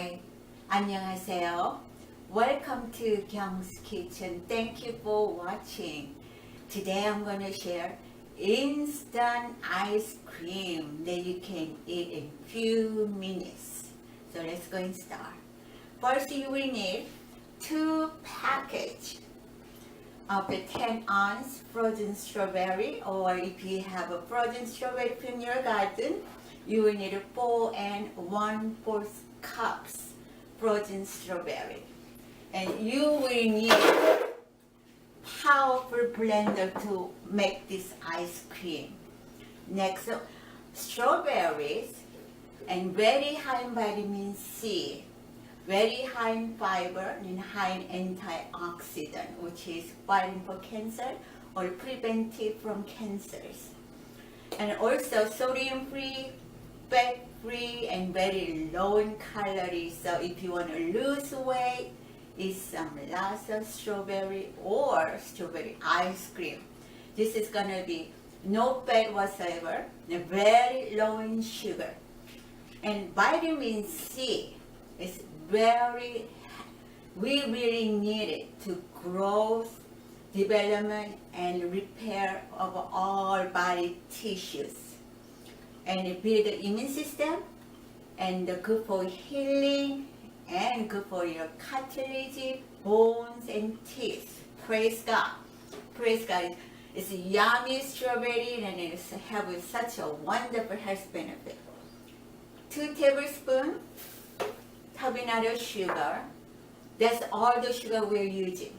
Hi, 안녕하세요. Welcome to Kyong's Kitchen. Thank you for watching. Today I'm going to share instant ice cream that you can eat in few minutes. So let's go and start. First you will need 2 packages of the 10-ounce frozen strawberry, or if you have a frozen strawberry from your garden, you will need 4 1/4 cups frozen strawberry. And you will need powerful blender to make this ice cream. Next, strawberries and very high in vitamin C, very high in fiber and high in antioxidant, which is fighting for cancer or preventive from cancers. And also sodium-free, fat-free, and very low in calories. So if you want to lose weight, eat some lots of strawberry or strawberry ice cream. This is going to be no fat whatsoever, and very low in sugar. And vitamin C is we really need it to growth, development, and repair of all body tissues. And it build the immune system, and good for healing, and good for your cartilage, bones, and teeth. Praise God. Praise God. It's yummy strawberry, and it has such a wonderful health benefit. 2 tablespoons turbinado sugar. That's all the sugar we're using.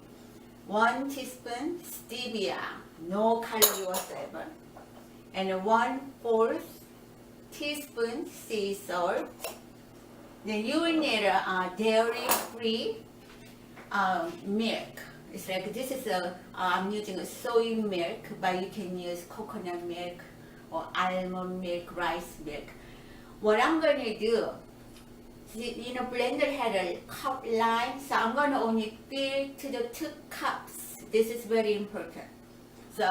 1 teaspoon stevia, no calorie whatsoever. And 1/4 teaspoon sea salt. Then you will need dairy-free milk. It's like this is I'm using a soy milk, but you can use coconut milk or almond milk, rice milk. What I'm going to do, blender had a cup line, so I'm going to only fill to the 2 cups. This is very important. So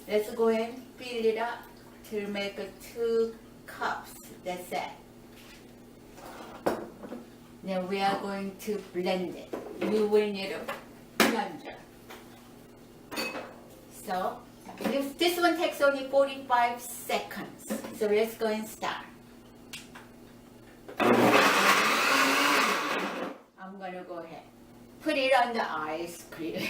let's go and fill it up to make 2 cups. That's it. Then we are going to blend it. You will need a blender. So this one takes only 45 seconds. So let's go and start. I'm going to go ahead. Put it on the ice cream.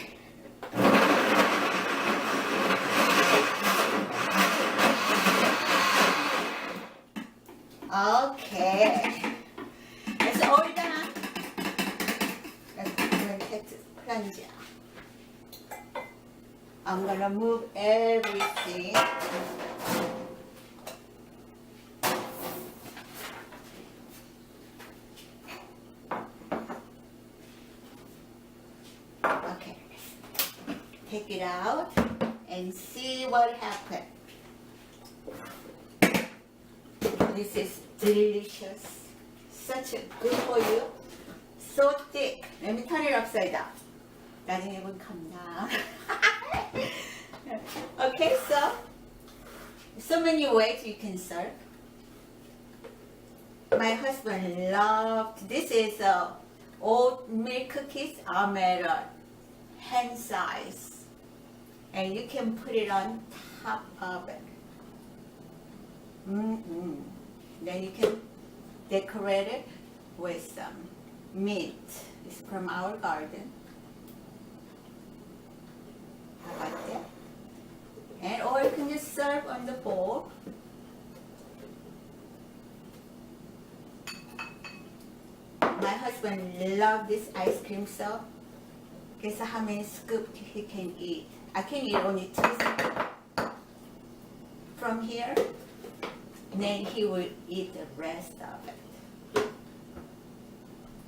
Okay. It's all done. Let's go and take the plunger. I'm going to move everything. Okay. Take it out and see what happened. This is delicious. Such a good for you. So thick. Let me turn it upside down. 나중에 문 감나. Okay, so many ways you can serve. My husband loved this. Is oat milk cookies are made hand size, and you can put it on top of it. Then you can decorate it with some mint. It's from our garden. How about that? And or you can just serve on the bowl. My husband loves this ice cream, so guess how many scoops he can eat. I can eat only 2 scoops from here, and then he will eat the rest of it.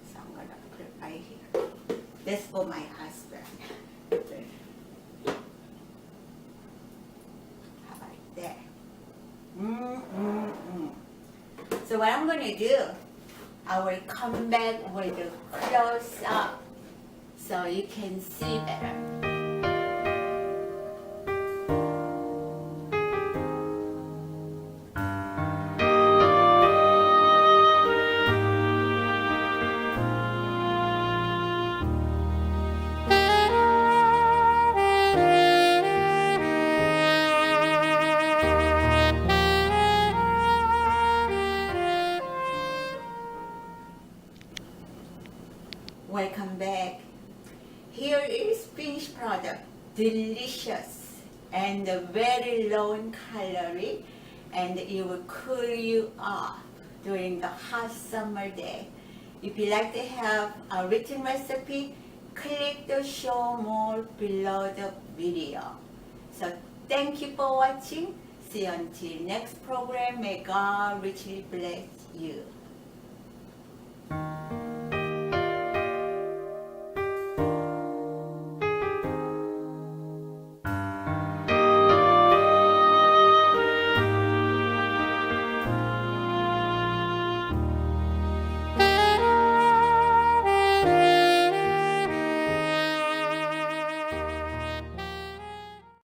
So I'm gonna put it right here. That's for my husband. How about that? So what I'm gonna do, I will come back with a close up so you can see better. Welcome back. Here is finished product, delicious and very low in calorie, and it will cool you off during the hot summer day. If you like to have a written recipe, click the show more below the video. So thank you for watching. See you until next program. May God richly bless you.